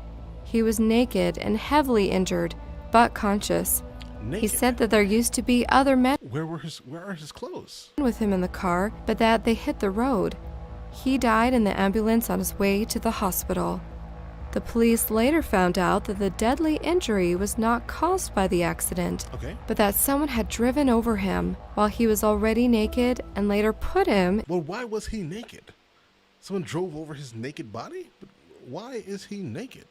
He was naked and heavily injured, but conscious. Naked. He said that there used to be other men Where are his clothes? with him in the car, but that they hit the road. He died in the ambulance on his way to the hospital. The police later found out that the deadly injury was not caused by the accident, but that someone had driven over him while he was already naked and later put him. Well, why was he naked? Someone drove over his naked body? But why is he naked?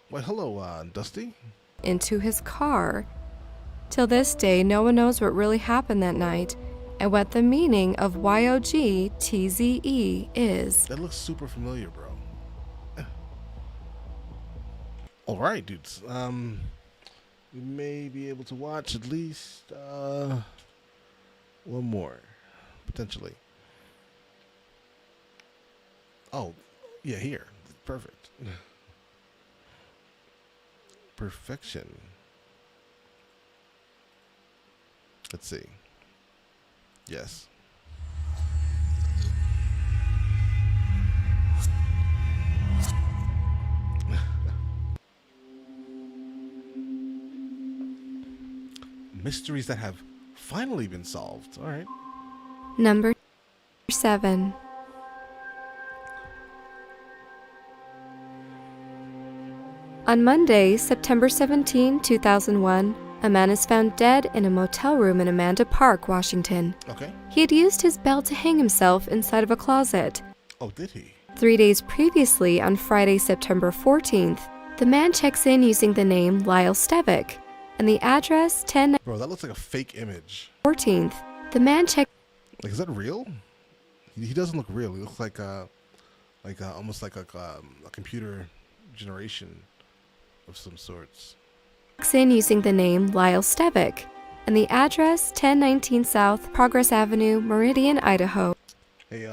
Why, hello, Dusty. Into his car. Till this day, no one knows what really happened that night and what the meaning of YOGTZE is. That looks super familiar, bro. All right, dudes. We may be able to watch at least one more, potentially. Oh, yeah, here. Perfect. Perfection. Let's see. Yes. Mysteries that have finally been solved. All right. Number 7. On Monday, September 17, 2001, a man is found dead in a motel room in Amanda Park, Washington. Okay. He had used his belt to hang himself inside of a closet. Oh, did he? 3 days previously, on Friday, September 14th, the man checks in using the name Lyle Stevik and the address 10. Bro, that looks like a fake image. 14th, the man checked. Like, is that real? He doesn't look real. He looks like almost like a computer generation of some sorts. Checks in using the name Lyle Stevik and the address 1019 South Progress Avenue, Meridian, Idaho. Hey,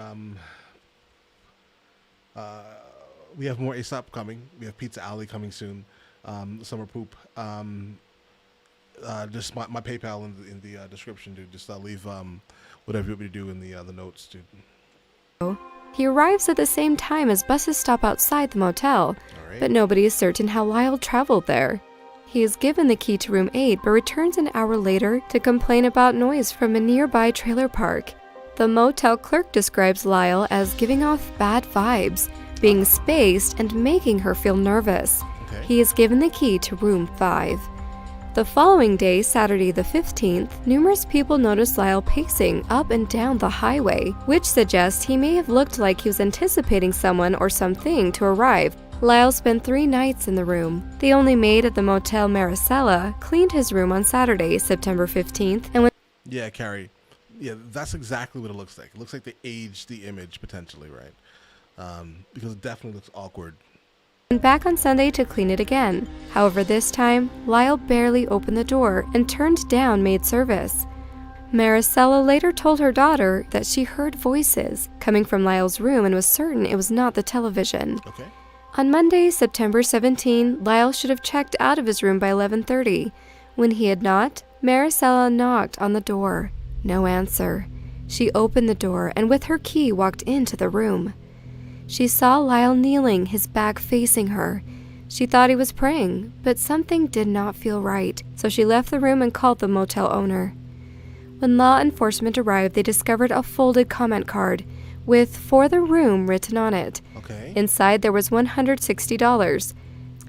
we have more ASAP coming. We have Pizza Alley coming soon. Summer Poop. Just my PayPal in the description, dude. Just leave whatever you want me to do in the notes, dude. He arrives at the same time as buses stop outside the motel, but nobody is certain how Lyle traveled there. He is given the key to room 8, but returns an hour later to complain about noise from a nearby trailer park. The motel clerk describes Lyle as giving off bad vibes, being spaced, and making her feel nervous. He is given the key to room 5. The following day, Saturday the 15th, numerous people noticed Lyle pacing up and down the highway, which suggests he may have looked like he was anticipating someone or something to arrive. Lyle spent 3 nights in the room. The only maid at the motel, Maricela, cleaned his room on Saturday, September 15th, and when Yeah, Carrie. Yeah, that's exactly what it looks like. It looks like they aged the image potentially, right? Because it definitely looks awkward. went back on Sunday to clean it again. However, this time, Lyle barely opened the door and turned down maid service. Maricela later told her daughter that she heard voices coming from Lyle's room and was certain it was not the television. On Monday, September 17, Lyle should have checked out of his room by 11:30. When he had not, Maricela knocked on the door. No answer. She opened the door and with her key walked into the room. She saw Lyle kneeling, his back facing her. She thought he was praying, but something did not feel right, so she left the room and called the motel owner. When law enforcement arrived, they discovered a folded comment card with "for the room" written on it. Inside there was $160.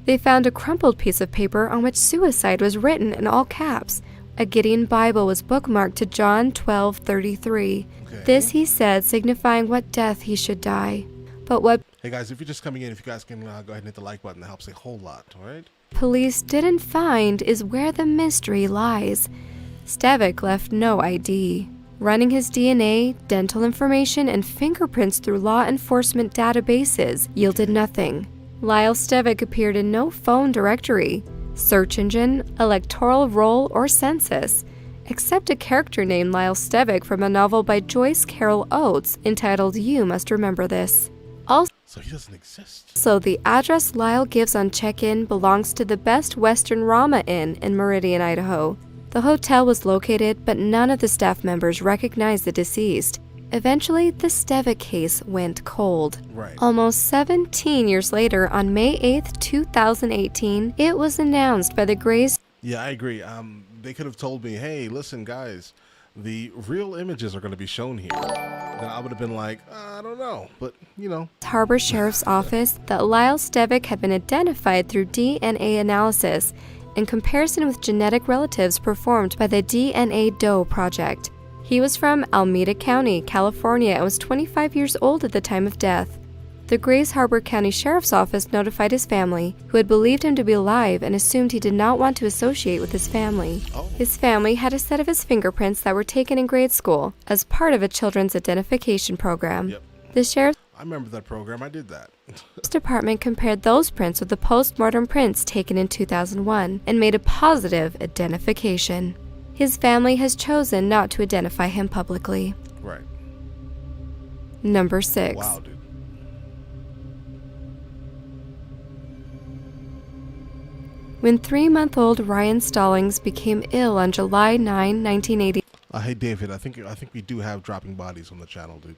They found a crumpled piece of paper on which suicide was written in all caps. A Gideon Bible was bookmarked to John 12:33. Okay. This, he said, signifying what death he should die. But what Hey guys, if you're just coming in, if you guys can go ahead and hit the like button, that helps a whole lot, alright? police didn't find is where the mystery lies. Stevik left no ID. Running his DNA, dental information, and fingerprints through law enforcement databases yielded nothing. Lyle Stevik appeared in no phone directory, search engine, electoral roll, or census, except a character named Lyle Stevik from a novel by Joyce Carol Oates entitled You Must Remember This. So he doesn't exist. Also, the address Lyle gives on check-in belongs to the Best Western Rama Inn in Meridian, Idaho. The hotel was located, but none of the staff members recognized the deceased. Eventually, the Stevik case went cold. Right. Almost 17 years later, on May 8th, 2018, it was announced by the Grays. Yeah, I agree. They could have told me, hey, listen, guys, the real images are going to be shown here. Then I would have been like, I don't know. But, you know. Harbor Sheriff's Office that Lyle Stevik had been identified through DNA analysis in comparison with genetic relatives performed by the DNA Doe Project. He was from Alameda County, California, and was 25 years old at the time of death. The Grays Harbor County Sheriff's Office notified his family, who had believed him to be alive and assumed he did not want to associate with his family. Oh. His family had a set of his fingerprints that were taken in grade school as part of a children's identification program. Yep. The sheriff's I remember that program. I did that. department compared those prints with the post-mortem prints taken in 2001 and made a positive identification. His family has chosen not to identify him publicly. Right. Number 6. Wow, dude. When 3-month-old Ryan Stallings became ill on July 9, 1989, Hey, David, I think we do have dropping bodies on the channel, dude.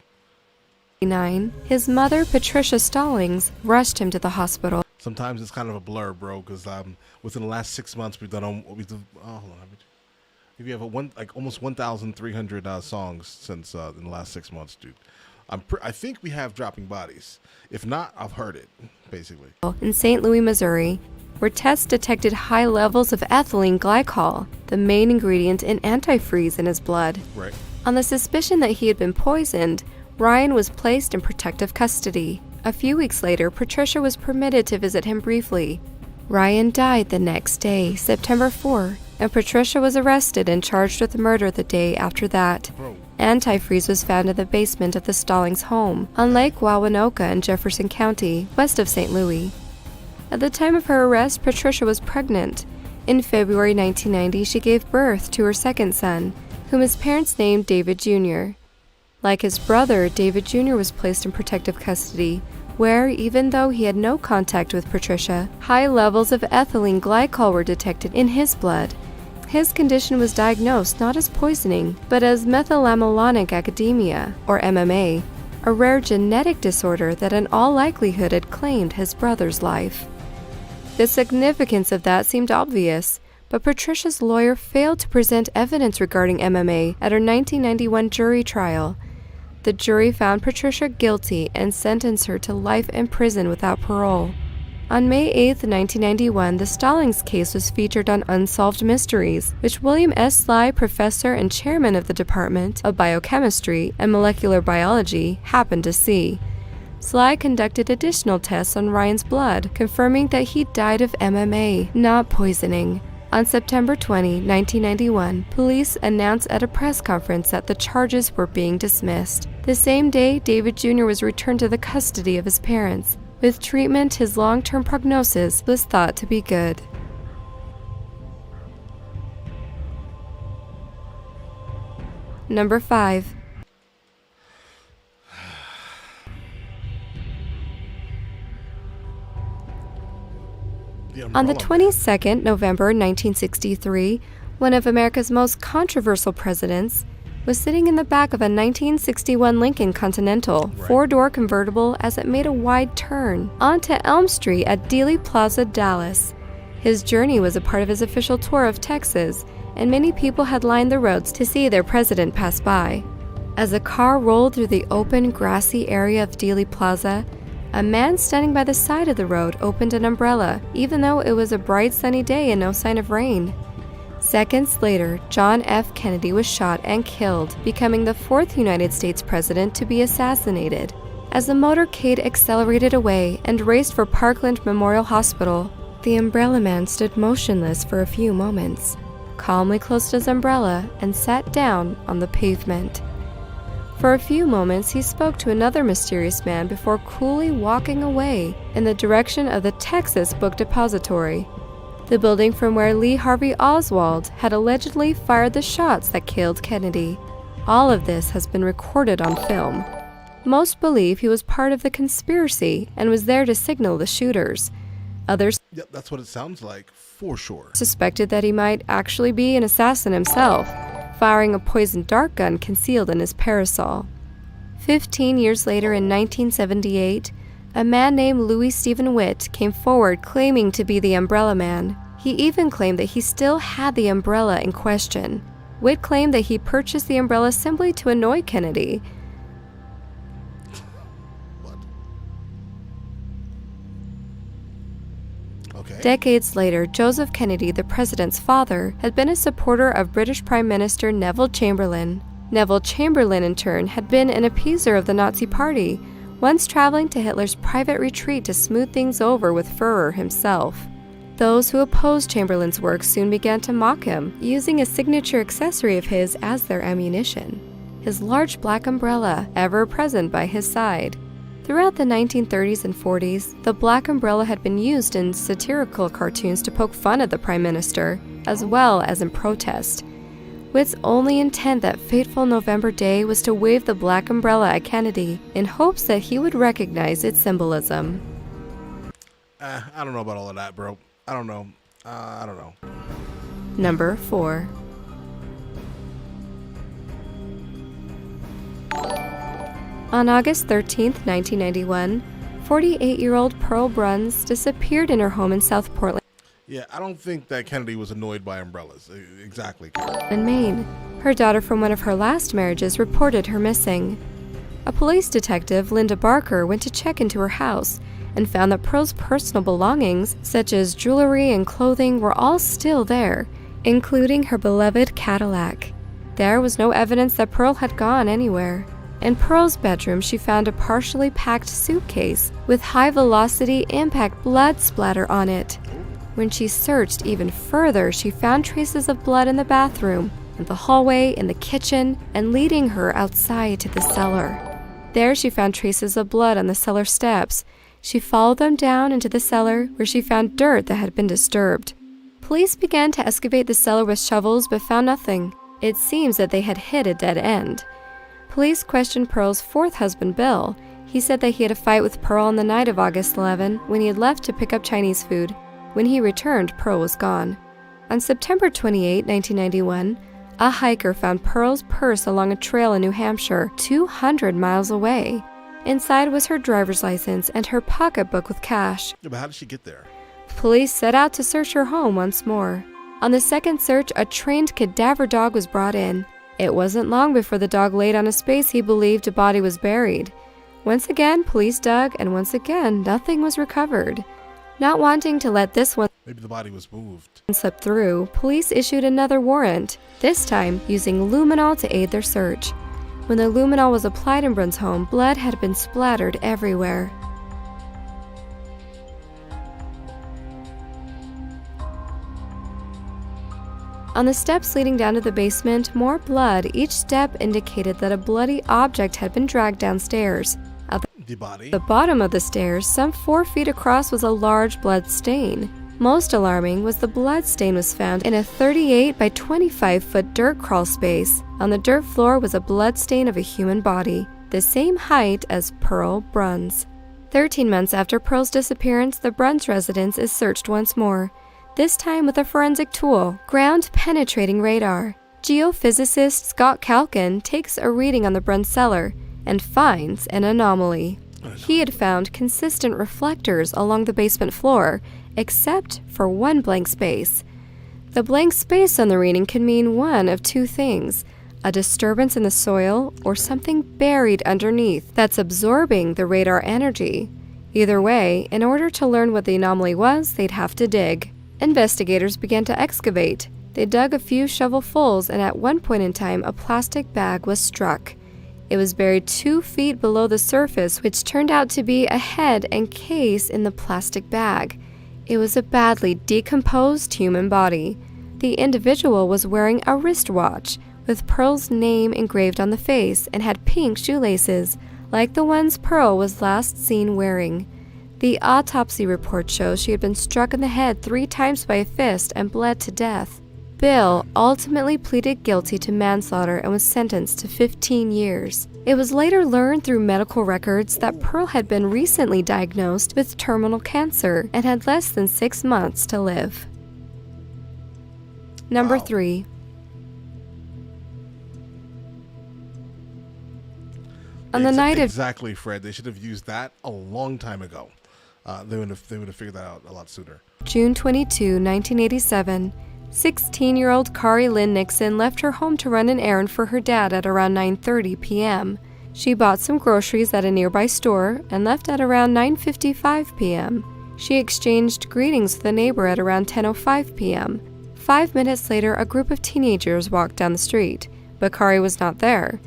his mother, Patricia Stallings, rushed him to the hospital. Sometimes it's kind of a blur, bro, because within the last 6 months we've done hold on, we have almost 1,300 songs since in the last 6 months, dude. I think we have dropping bodies. If not, I've heard it, basically. In St. Louis, Missouri, where tests detected high levels of ethylene glycol, the main ingredient in antifreeze, in his blood. Right. On the suspicion that he had been poisoned, Ryan was placed in protective custody. A few weeks later, Patricia was permitted to visit him briefly. Ryan died the next day, September 4, and Patricia was arrested and charged with murder the day after that. Bro. Antifreeze was found in the basement of the Stallings home on Lake Wawanoka in Jefferson County, west of St. Louis. At the time of her arrest, Patricia was pregnant. In February 1990, she gave birth to her second son, whom his parents named David Jr. Like his brother, David Jr. was placed in protective custody, where, even though he had no contact with Patricia, high levels of ethylene glycol were detected in his blood. His condition was diagnosed not as poisoning, but as methylmalonic acidemia, or MMA, a rare genetic disorder that in all likelihood had claimed his brother's life. The significance of that seemed obvious, but Patricia's lawyer failed to present evidence regarding MMA at her 1991 jury trial. The jury found Patricia guilty and sentenced her to life in prison without parole. On May 8, 1991, the Stallings case was featured on Unsolved Mysteries, which William S. Sly, professor and chairman of the Department of Biochemistry and Molecular Biology, happened to see. Sly conducted additional tests on Ryan's blood, confirming that he died of MMA, not poisoning. On September 20, 1991, police announced at a press conference that the charges were being dismissed. The same day, David Jr. was returned to the custody of his parents. With treatment, his long-term prognosis was thought to be good. Number 5. On the 22nd November 1963, one of America's most controversial presidents was sitting in the back of a 1961 Lincoln Continental, four-door convertible as it made a wide turn onto Elm Street at Dealey Plaza, Dallas. His journey was a part of his official tour of Texas, and many people had lined the roads to see their president pass by. As the car rolled through the open, grassy area of Dealey Plaza, A man standing by the side of the road opened an umbrella, even though it was a bright sunny day and no sign of rain. Seconds later, John F. Kennedy was shot and killed, becoming the 4th United States president to be assassinated. As the motorcade accelerated away and raced for Parkland Memorial Hospital, the umbrella man stood motionless for a few moments, calmly closed his umbrella and sat down on the pavement. For a few moments, he spoke to another mysterious man before coolly walking away in the direction of the Texas Book Depository, the building from where Lee Harvey Oswald had allegedly fired the shots that killed Kennedy. All of this has been recorded on film. Most believe he was part of the conspiracy and was there to signal the shooters. Others Yep, that's what it sounds like, for sure. suspected that he might actually be an assassin himself, firing a poisoned dart gun concealed in his parasol. 15 years later, in 1978, a man named Louis Stephen Witt came forward claiming to be the Umbrella Man. He even claimed that he still had the umbrella in question. Witt claimed that he purchased the umbrella simply to annoy Kennedy. What? Okay. Decades later, Joseph Kennedy, the president's father, had been a supporter of British Prime Minister Neville Chamberlain. Neville Chamberlain, in turn, had been an appeaser of the Nazi Party, once traveling to Hitler's private retreat to smooth things over with Führer himself. Those who opposed Chamberlain's work soon began to mock him, using a signature accessory of his as their ammunition, his large black umbrella, ever present by his side. Throughout the 1930s and 40s, the black umbrella had been used in satirical cartoons to poke fun at the Prime Minister, as well as in protest. Witt's only intent that fateful November day was to wave the black umbrella at Kennedy in hopes that he would recognize its symbolism. I don't know about all of that, bro. I don't know. I don't know. Number 4. On August 13, 1991, 48-year-old Pearl Bruns disappeared in her home in South Portland, Yeah, I don't think that Kennedy was annoyed by umbrellas. Exactly. in Maine. Her daughter from one of her last marriages reported her missing. A police detective, Linda Barker, went to check into her house and found that Pearl's personal belongings, such as jewelry and clothing, were all still there, including her beloved Cadillac. There was no evidence that Pearl had gone anywhere. In Pearl's bedroom, she found a partially packed suitcase with high-velocity impact blood splatter on it. When she searched even further, she found traces of blood in the bathroom, in the hallway, in the kitchen, and leading her outside to the cellar. There she found traces of blood on the cellar steps. She followed them down into the cellar, where she found dirt that had been disturbed. Police began to excavate the cellar with shovels but found nothing. It seems that they had hit a dead end. Police questioned Pearl's fourth husband, Bill. He said that he had a fight with Pearl on the night of August 11 when he had left to pick up Chinese food. When he returned, Pearl was gone. On September 28, 1991, a hiker found Pearl's purse along a trail in New Hampshire, 200 miles away. Inside was her driver's license and her pocketbook with cash. Yeah, but how did she get there? Police set out to search her home once more. On the second search, a trained cadaver dog was brought in. It wasn't long before the dog laid on a space he believed a body was buried. Once again, police dug, and once again, nothing was recovered. Not wanting to let this one Maybe the body was moved. slip through, police issued another warrant, this time using luminol to aid their search. When the luminol was applied in Bruns' home, blood had been splattered everywhere. On the steps leading down to the basement, more blood. Each step indicated that a bloody object had been dragged downstairs. At The body? the bottom of the stairs, some 4 feet across, was a large blood stain. Most alarming was the blood stain was found in a 38 by 25 foot dirt crawl space. On the dirt floor was a blood stain of a human body, the same height as Pearl Bruns. 13 months after Pearl's disappearance, the Bruns residence is searched once more, this time with a forensic tool, ground-penetrating radar. Geophysicist Scott Calkin takes a reading on the Bruns cellar and finds an anomaly. He had found consistent reflectors along the basement floor, except for one blank space. The blank space on the reading can mean one of two things: a disturbance in the soil or something buried underneath that's absorbing the radar energy. Either way, in order to learn what the anomaly was, they'd have to dig. Investigators began to excavate. They dug a few shovelfuls, and at one point in time, a plastic bag was struck. It was buried 2 feet below the surface, which turned out to be a head and case in the plastic bag. It was a badly decomposed human body. The individual was wearing a wristwatch with Pearl's name engraved on the face and had pink shoelaces, like the ones Pearl was last seen wearing. The autopsy report shows she had been struck in the head 3 times by a fist and bled to death. Bill ultimately pleaded guilty to manslaughter and was sentenced to 15 years. It was later learned through medical records that Pearl had been recently diagnosed with terminal cancer and had less than 6 months to live. Number Wow. 3. On the night of Exactly, Fred. They should have used that a long time ago. They would have figured that out a lot sooner. June 22, 1987, 16-year-old Kari Lynn Nixon left her home to run an errand for her dad at around 9:30 p.m. She bought some groceries at a nearby store and left at around 9:55 p.m. She exchanged greetings with a neighbor at around 10:05 p.m. 5 minutes later, a group of teenagers walked down the street, but Kari was not there.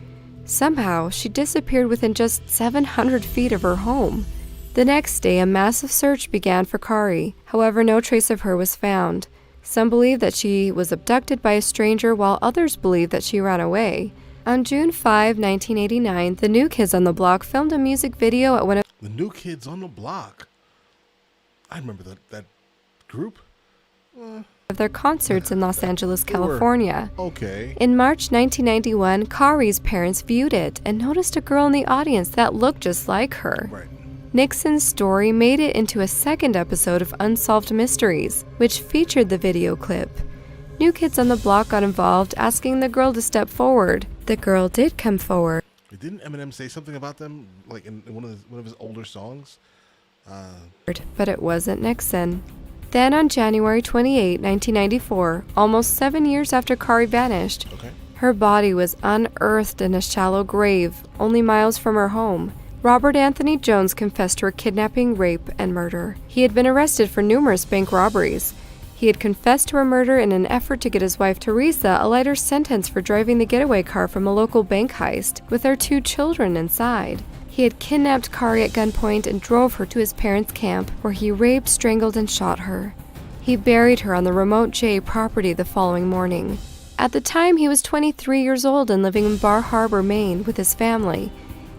Somehow, she disappeared within just 700 feet of her home. The next day, a massive search began for Kari. However, no trace of her was found. Some believe that she was abducted by a stranger, while others believe that she ran away. On June 5, 1989, the New Kids on the Block filmed a music video at one of The New Kids on the Block. I remember that group. their concerts in Los Angeles, They were- California. Okay. In March 1991, Kari's parents viewed it and noticed a girl in the audience that looked just like her. Right. Nixon's story made it into a second episode of Unsolved Mysteries, which featured the video clip. New Kids on the Block got involved, asking the girl to step forward. The girl did come forward, Didn't Eminem say something about them, like in one of his older songs? but it wasn't Nixon. Then on January 28, 1994, almost 7 years after Kari vanished, Okay. her body was unearthed in a shallow grave only miles from her home. Robert Anthony Jones confessed to her kidnapping, rape, and murder. He had been arrested for numerous bank robberies. He had confessed to her murder in an effort to get his wife Teresa a lighter sentence for driving the getaway car from a local bank heist with their 2 children inside. He had kidnapped Kari at gunpoint and drove her to his parents' camp, where he raped, strangled, and shot her. He buried her on the remote J property the following morning. At the time, he was 23 years old and living in Bar Harbor, Maine, with his family.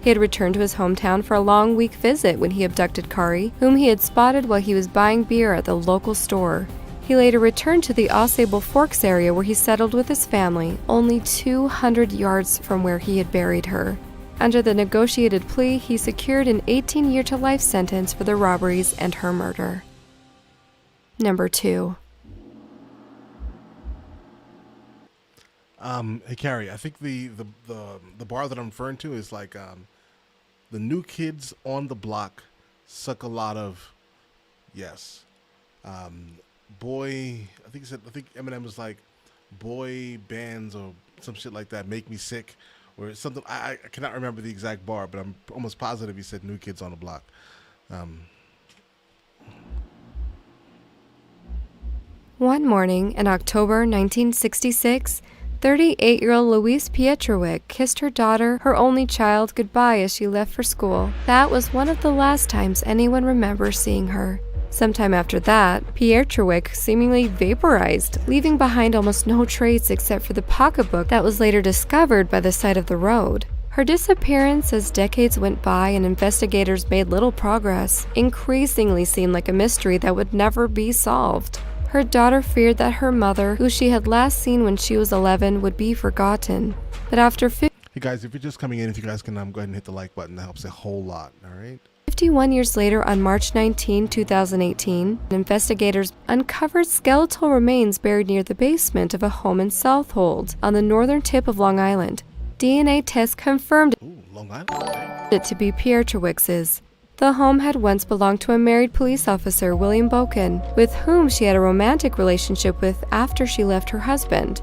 He had returned to his hometown for a long week visit when he abducted Kari, whom he had spotted while he was buying beer at the local store. He later returned to the Ausable Forks area where he settled with his family, only 200 yards from where he had buried her. Under the negotiated plea, he secured an 18-year-to-life sentence for the robberies and her murder. Number 2. Hey Carrie, I think the bar that I'm referring to is like the New Kids on the Block suck a lot of yes. Boy, I think Eminem was like boy bands or some shit like that make me sick or something. I cannot remember the exact bar, but I'm almost positive he said New Kids on the Block. One morning in October 1966, 38-year-old Louise Pietrowick kissed her daughter, her only child, goodbye as she left for school. That was one of the last times anyone remembers seeing her. Sometime after that, Pietrowick seemingly vaporized, leaving behind almost no trace except for the pocketbook that was later discovered by the side of the road. Her disappearance, as decades went by and investigators made little progress, increasingly seemed like a mystery that would never be solved. Her daughter feared that her mother, who she had last seen when she was 11, would be forgotten. But after Hey guys, if you're just coming in, if you guys can go ahead and hit the like button, that helps a whole lot. All right. 51 years later, on March 19, 2018, investigators uncovered skeletal remains buried near the basement of a home in Southold, on the northern tip of Long Island. DNA tests confirmed Ooh, Long Island. Okay. it to be Pietrowick's. The home had once belonged to a married police officer, William Boken, with whom she had a romantic relationship with after she left her husband.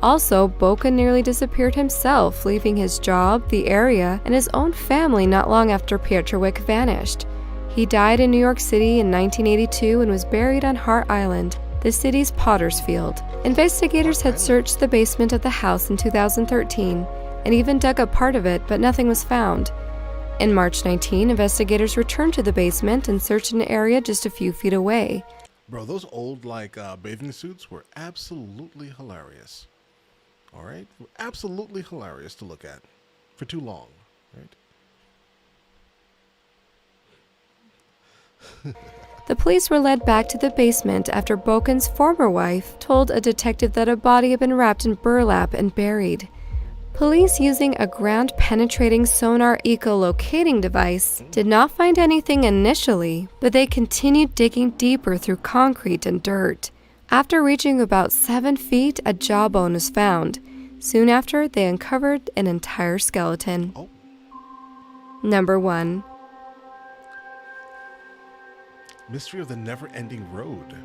Also, Boken nearly disappeared himself, leaving his job, the area, and his own family not long after Pietrowick vanished. He died in New York City in 1982 and was buried on Hart Island, the city's potter's field. Investigators had searched the basement of the house in 2013 and even dug up part of it, but nothing was found. In March 19, investigators returned to the basement and searched an area just a few feet away. Bro, those old bathing suits were absolutely hilarious. All right, absolutely hilarious to look at for too long, right? The police were led back to the basement after Boken's former wife told a detective that a body had been wrapped in burlap and buried. Police, using a ground-penetrating sonar echolocating device, did not find anything initially, but they continued digging deeper through concrete and dirt. After reaching about 7 feet, a jawbone was found. Soon after, they uncovered an entire skeleton. Oh. Number 1. Mystery of the Never-Ending Road.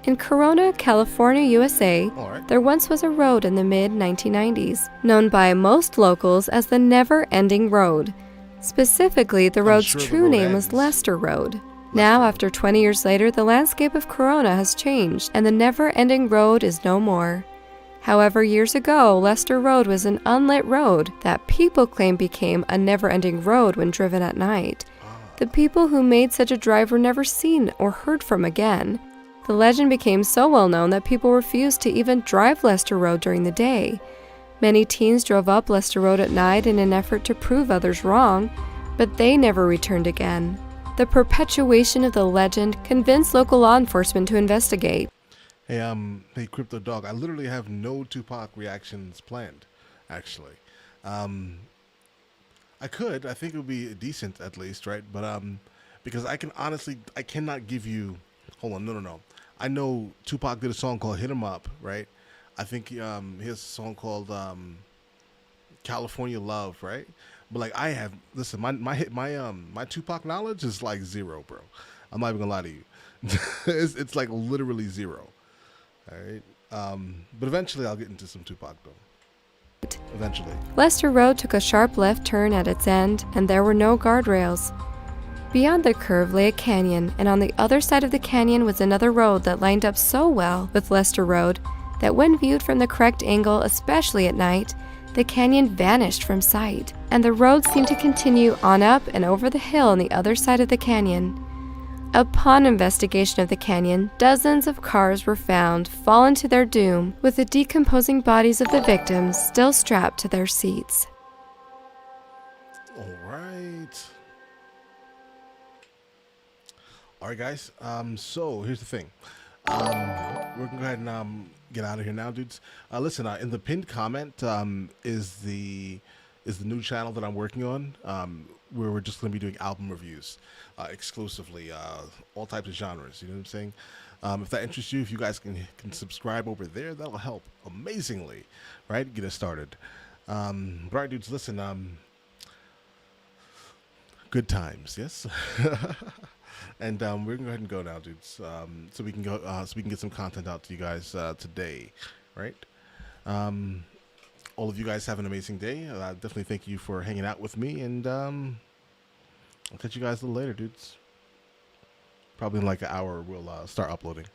In Corona, California, USA, All right. there once was a road in the mid-1990s, known by most locals as the Never-Ending Road. Specifically, the road's sure the true road name was ends. Lester Road. Now, after 20 years later, the landscape of Corona has changed, and the Never-Ending Road is no more. However, years ago, Lester Road was an unlit road that people claim became a never-ending road when driven at night. The people who made such a drive were never seen or heard from again. The legend became so well known that people refused to even drive Lester Road during the day. Many teens drove up Lester Road at night in an effort to prove others wrong, but they never returned again. The perpetuation of the legend convinced local law enforcement to investigate. Hey, Crypto Dog, I literally have no Tupac reactions planned, actually. I think it would be decent at least, right? But, because I cannot give you, hold on, no. I know Tupac did a song called Hit 'Em Up, right? I think, he has a song called, California Love, right? But like listen, my Tupac knowledge is like zero, bro. I'm not even gonna lie to you. it's like literally zero. All right. But eventually I'll get into some Tupac though. Eventually. Lester Road took a sharp left turn at its end, and there were no guardrails. Beyond the curve lay a canyon, and on the other side of the canyon was another road that lined up so well with Lester Road that when viewed from the correct angle, especially at night, the canyon vanished from sight, and the road seemed to continue on up and over the hill on the other side of the canyon. Upon investigation of the canyon, dozens of cars were found, fallen to their doom, with the decomposing bodies of the victims still strapped to their seats. All right, guys. So here's the thing. We're gonna go ahead and get out of here now, dudes. Listen, in the pinned comment is the new channel that I'm working on, where we're just gonna be doing album reviews exclusively, all types of genres. You know what I'm saying? If that interests you, if you guys can subscribe over there, that'll help amazingly, right? Get us started. All right, dudes. Listen, good times, yes. And we're gonna go ahead and go now, dudes. So we can go, so we can get some content out to you guys today, right? All of you guys have an amazing day. Definitely thank you for hanging out with me, and I'll catch you guys a little later, dudes. Probably in like an hour we'll start uploading.